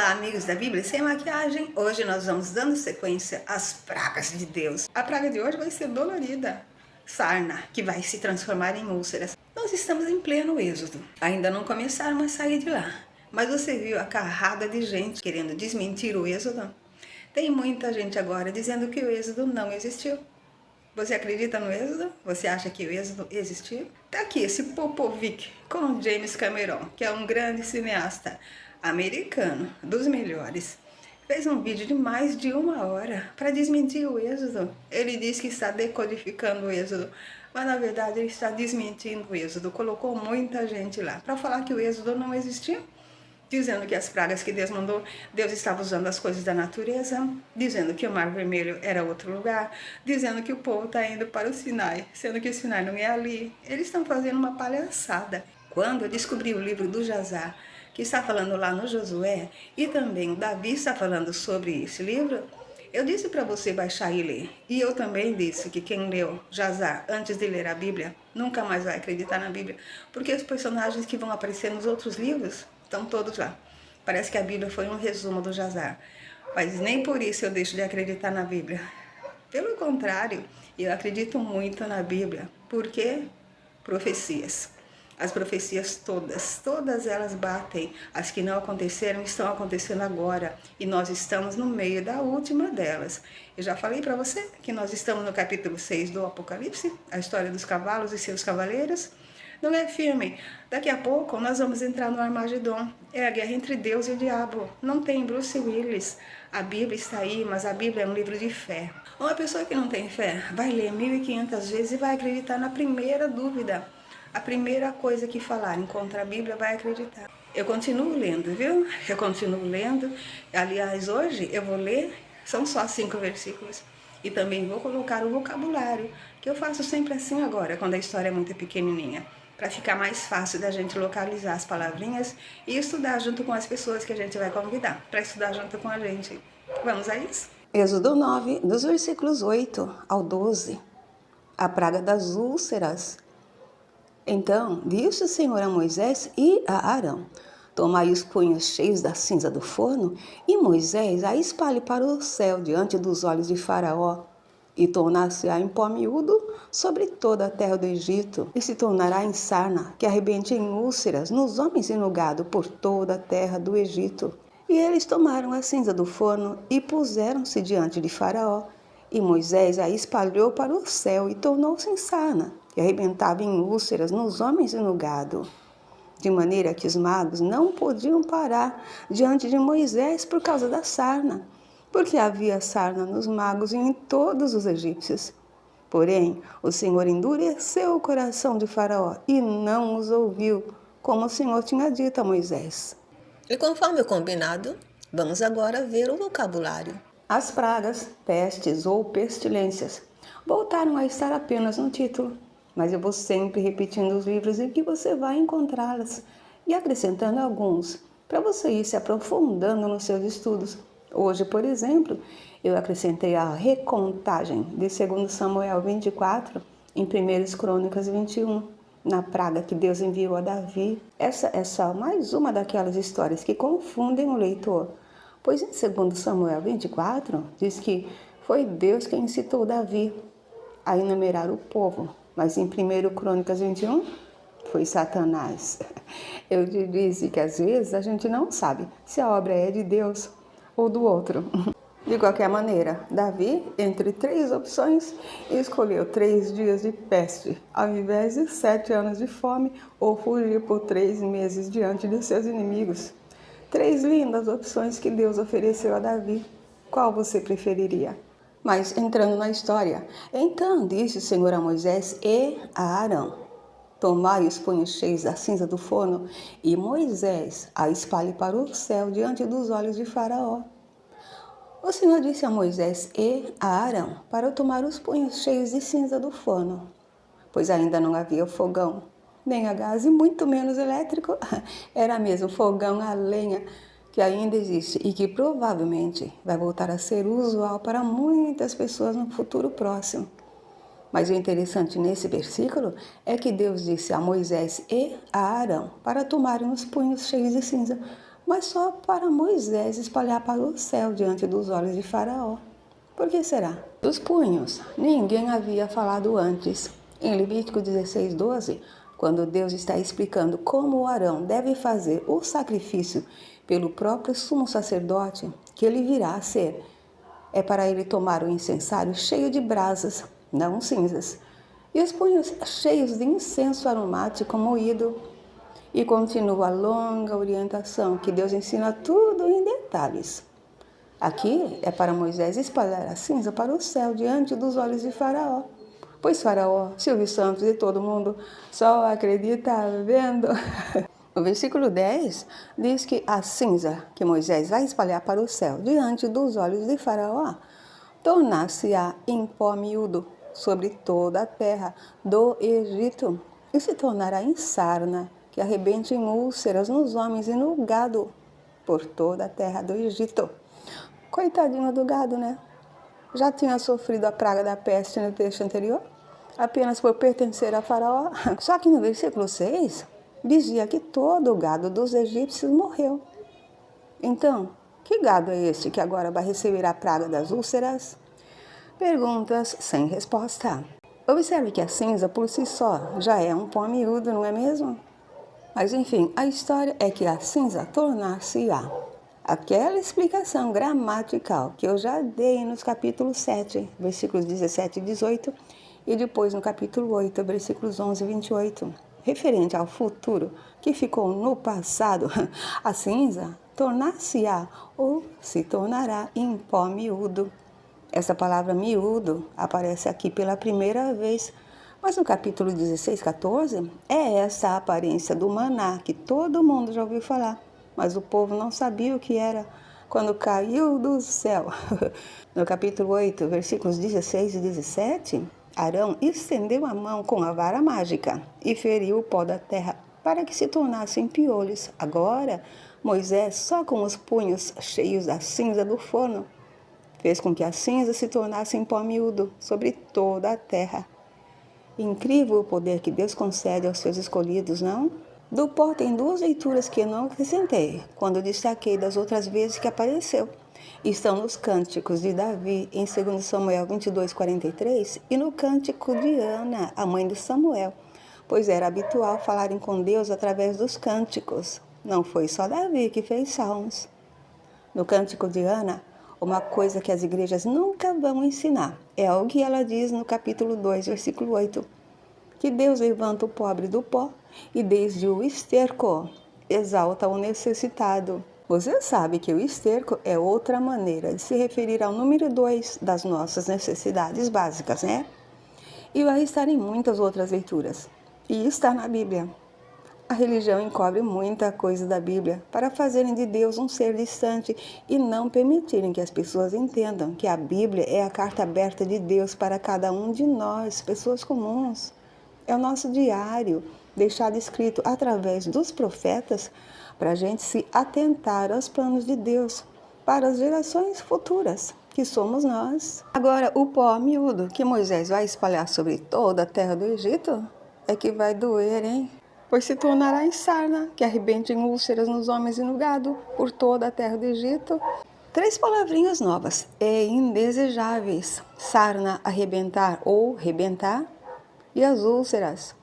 Olá, amigos da Bíblia Sem Maquiagem. Hoje nós vamos dando sequência às pragas de Deus. A praga de hoje vai ser dolorida. Sarna, que vai se transformar em úlceras. Nós estamos em pleno êxodo. Ainda não começaram a sair de lá. Mas você viu a carrada de gente querendo desmentir o êxodo? Tem muita gente agora dizendo que o êxodo não existiu. Você acredita no êxodo? Você acha que o êxodo existiu? Tá aqui esse Popovic com James Cameron, que é um grande cineasta americano, dos melhores. Fez um vídeo de mais de 1 hora para desmentir o êxodo. Ele diz que está decodificando o êxodo, mas na verdade ele está desmentindo o êxodo. Colocou muita gente lá para falar que o êxodo não existiu, dizendo que as pragas que Deus mandou, Deus estava usando as coisas da natureza, dizendo que o Mar Vermelho era outro lugar, dizendo que o povo está indo para o Sinai, sendo que o Sinai não é ali. Eles estão fazendo uma palhaçada. Quando eu descobri o livro do Jazar, que está falando lá no Josué, e também Davi está falando sobre esse livro, eu disse para você baixar e ler. E eu também disse que quem leu Jazar antes de ler a Bíblia nunca mais vai acreditar na Bíblia, porque os personagens que vão aparecer nos outros livros estão todos lá. Parece que a Bíblia foi um resumo do Jazar. Mas nem por isso eu deixo de acreditar na Bíblia. Pelo contrário, eu acredito muito na Bíblia. Por quê? Profecias. As profecias todas elas batem. As que não aconteceram estão acontecendo agora. E nós estamos no meio da última delas. Eu já falei para você que nós estamos no capítulo 6 do Apocalipse, a história dos cavalos e seus cavaleiros. Não é firme. Daqui a pouco nós vamos entrar no Armagedon. É a guerra entre Deus e o diabo. Não tem Bruce Willis. A Bíblia está aí, mas a Bíblia é um livro de fé. Uma pessoa que não tem fé vai ler 1500 vezes e vai acreditar na primeira dúvida. A primeira coisa que falarem contra a Bíblia vai acreditar. Eu continuo lendo, viu? Eu continuo lendo. Aliás, hoje eu vou ler, são só 5 versículos. E também vou colocar o vocabulário, que eu faço sempre assim agora, quando a história é muito pequenininha, para ficar mais fácil da gente localizar as palavrinhas e estudar junto com as pessoas que a gente vai convidar, para estudar junto com a gente. Vamos a isso? Êxodo 9, dos versículos 8 ao 12. A praga das úlceras. Então disse o Senhor a Moisés e a Arão: tomai os punhos cheios da cinza do forno, e Moisés a espalhe para o céu diante dos olhos de Faraó, e tornar-se-á em pó miúdo sobre toda a terra do Egito, e se tornará em sarna, que arrebente em úlceras nos homens e no gado por toda a terra do Egito. E eles tomaram a cinza do forno e puseram-se diante de Faraó, e Moisés a espalhou para o céu e tornou-se em sarna, que arrebentava em úlceras nos homens e no gado. De maneira que os magos não podiam parar diante de Moisés por causa da sarna, porque havia sarna nos magos e em todos os egípcios. Porém, o Senhor endureceu o coração de Faraó e não os ouviu, como o Senhor tinha dito a Moisés. E conforme o combinado, vamos agora ver o vocabulário. As pragas, pestes ou pestilências voltaram a estar apenas no título, mas eu vou sempre repetindo os livros em que você vai encontrá-las e acrescentando alguns para você ir se aprofundando nos seus estudos. Hoje, por exemplo, eu acrescentei a recontagem de 2 Samuel 24 em 1 Crônicas 21, na praga que Deus enviou a Davi. Essa é só mais uma daquelas histórias que confundem o leitor, pois em 2 Samuel 24 diz que foi Deus quem incitou Davi a enumerar o povo, mas em 1 Crônicas 21 foi Satanás. Eu te disse que às vezes a gente não sabe se a obra é de Deus ou do outro. De qualquer maneira, Davi, entre 3 opções, escolheu 3 dias de peste, ao invés de 7 anos de fome ou fugir por 3 meses diante de seus inimigos. 3 lindas opções que Deus ofereceu a Davi. Qual você preferiria? Mas entrando na história, então disse o Senhor a Moisés e a Arão: tomai os punhos cheios da cinza do forno, e Moisés a espalhe para o céu diante dos olhos de Faraó. O Senhor disse a Moisés e a Arão para tomar os punhos cheios de cinza do forno, pois ainda não havia fogão, nem a gás e muito menos elétrico. Era mesmo fogão a lenha, que ainda existe e que provavelmente vai voltar a ser usual para muitas pessoas no futuro próximo. Mas o interessante nesse versículo é que Deus disse a Moisés e a Arão para tomarem os punhos cheios de cinza, mas só para Moisés espalhar para o céu diante dos olhos de Faraó. Por que será? Dos punhos, ninguém havia falado antes. Em Levítico 16:12, quando Deus está explicando como Arão deve fazer o sacrifício pelo próprio sumo sacerdote, que ele virá a ser, é para ele tomar o incensário cheio de brasas, não cinzas, e os punhos cheios de incenso aromático moído. E continua a longa orientação que Deus ensina tudo em detalhes. Aqui é para Moisés espalhar a cinza para o céu diante dos olhos de Faraó. Pois Faraó, Silvio Santos e todo mundo só acredita vendo. O versículo 10 diz que a cinza que Moisés vai espalhar para o céu diante dos olhos de Faraó tornar-se-á em pó miúdo sobre toda a terra do Egito e se tornará em sarna que arrebente em úlceras nos homens e no gado por toda a terra do Egito. Coitadinho do gado, né? Já tinha sofrido a praga da peste no texto anterior, apenas por pertencer a Faraó. Só que no versículo 6, dizia que todo o gado dos egípcios morreu. Então, que gado é este que agora vai receber a praga das úlceras? Perguntas sem resposta. Observe que a cinza por si só já é um pó miúdo, não é mesmo? Mas enfim, a história é que a cinza tornar-se-á. Aquela explicação gramatical que eu já dei nos capítulos 7, versículos 17 e 18, e depois no capítulo 8, versículos 11 e 28, referente ao futuro que ficou no passado, a cinza tornar-se-á ou se tornará em pó miúdo. Essa palavra miúdo aparece aqui pela primeira vez, mas no capítulo 16, 14, é essa a aparência do maná que todo mundo já ouviu falar. Mas o povo não sabia o que era quando caiu do céu. No capítulo 8, versículos 16 e 17, Arão estendeu a mão com a vara mágica e feriu o pó da terra para que se tornassem piolhos. Agora, Moisés, só com os punhos cheios da cinza do forno, fez com que a cinza se tornasse em pó miúdo sobre toda a terra. Incrível o poder que Deus concede aos seus escolhidos, não? Do pó tem duas leituras que eu não acrescentei, quando destaquei das outras vezes que apareceu. Estão nos cânticos de Davi, em 2 Samuel 22:43, e no cântico de Ana, a mãe de Samuel, pois era habitual falarem com Deus através dos cânticos. Não foi só Davi que fez salmos. No cântico de Ana, uma coisa que as igrejas nunca vão ensinar é o que ela diz no capítulo 2, versículo 8, que Deus levanta o pobre do pó e desde o esterco exalta o necessitado. Você sabe que o esterco é outra maneira de se referir ao número 2 das nossas necessidades básicas, né? E vai estar em muitas outras leituras. E está na Bíblia. A religião encobre muita coisa da Bíblia para fazerem de Deus um ser distante e não permitirem que as pessoas entendam que a Bíblia é a carta aberta de Deus para cada um de nós, pessoas comuns. É o nosso diário, deixado escrito através dos profetas, para a gente se atentar aos planos de Deus para as gerações futuras, que somos nós. Agora, o pó miúdo que Moisés vai espalhar sobre toda a terra do Egito é que vai doer, hein? Pois se tornará em sarna, que arrebente em úlceras nos homens e no gado, por toda a terra do Egito. 3 palavrinhas novas e indesejáveis: sarna, arrebentar ou rebentar, e as úlceras.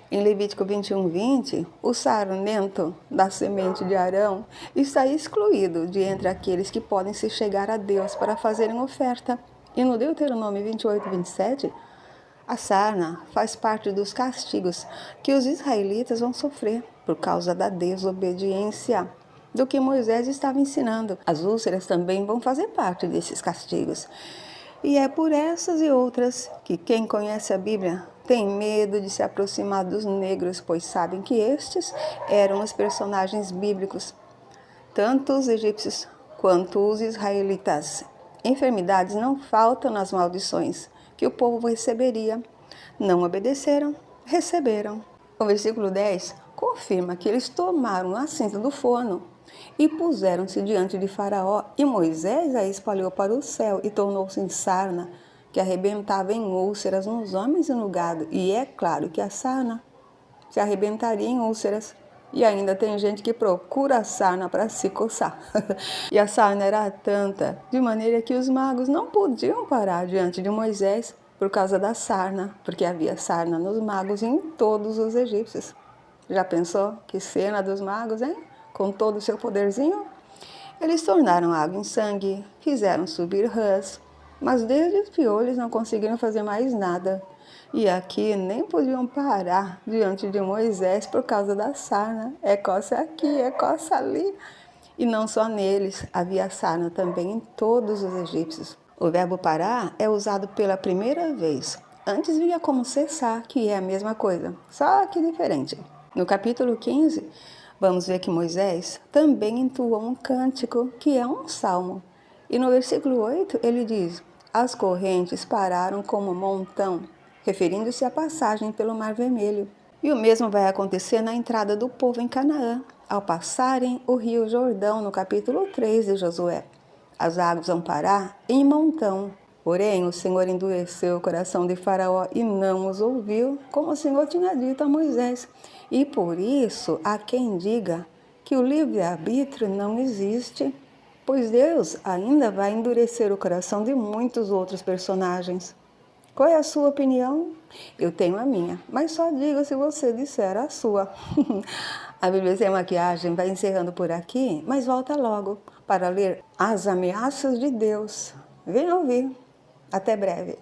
Em Levítico 21:20, o sarnento da semente de Arão está excluído de entre aqueles que podem se chegar a Deus para fazerem oferta. E no Deuteronômio 28:27, a sarna faz parte dos castigos que os israelitas vão sofrer por causa da desobediência do que Moisés estava ensinando. As úlceras também vão fazer parte desses castigos. E é por essas e outras que quem conhece a Bíblia tem medo de se aproximar dos negros, pois sabem que estes eram os personagens bíblicos, tanto os egípcios quanto os israelitas. Enfermidades não faltam nas maldições que o povo receberia. Não obedeceram, receberam. O versículo 10 confirma que eles tomaram a cinza do forno e puseram-se diante de Faraó, e Moisés a espalhou para o céu e tornou-se em sarna, que arrebentava em úlceras nos homens e no gado. E é claro que a sarna se arrebentaria em úlceras E ainda tem gente que procura a sarna para se coçar. E a sarna era tanta, de maneira que os magos não podiam parar diante de Moisés por causa da sarna, porque havia sarna nos magos e em todos os egípcios. Já pensou que cena dos magos, hein? Com todo o seu poderzinho? Eles tornaram água em sangue, fizeram subir rãs, mas desde os piolhos não conseguiram fazer mais nada. E aqui nem podiam parar diante de Moisés por causa da sarna. É coça aqui, é coça ali. E não só neles, havia sarna também em todos os egípcios. O verbo parar é usado pela primeira vez. Antes vinha como cessar, que é a mesma coisa, só que diferente. No capítulo 15, vamos ver que Moisés também entoou um cântico, que é um salmo. E no versículo 8 ele diz: as correntes pararam como um montão, referindo-se à passagem pelo Mar Vermelho. E o mesmo vai acontecer na entrada do povo em Canaã, ao passarem o rio Jordão, no capítulo 3 de Josué. As águas vão parar em montão. Porém, o Senhor endureceu o coração de Faraó e não os ouviu, como o Senhor tinha dito a Moisés. E por isso há quem diga que o livre-arbítrio não existe, pois Deus ainda vai endurecer o coração de muitos outros personagens. Qual é a sua opinião? Eu tenho a minha, mas só diga se você disser a sua. A Bíblia Sem Maquiagem vai encerrando por aqui, mas volta logo para ler As Ameaças de Deus. Venha ouvir. Até breve.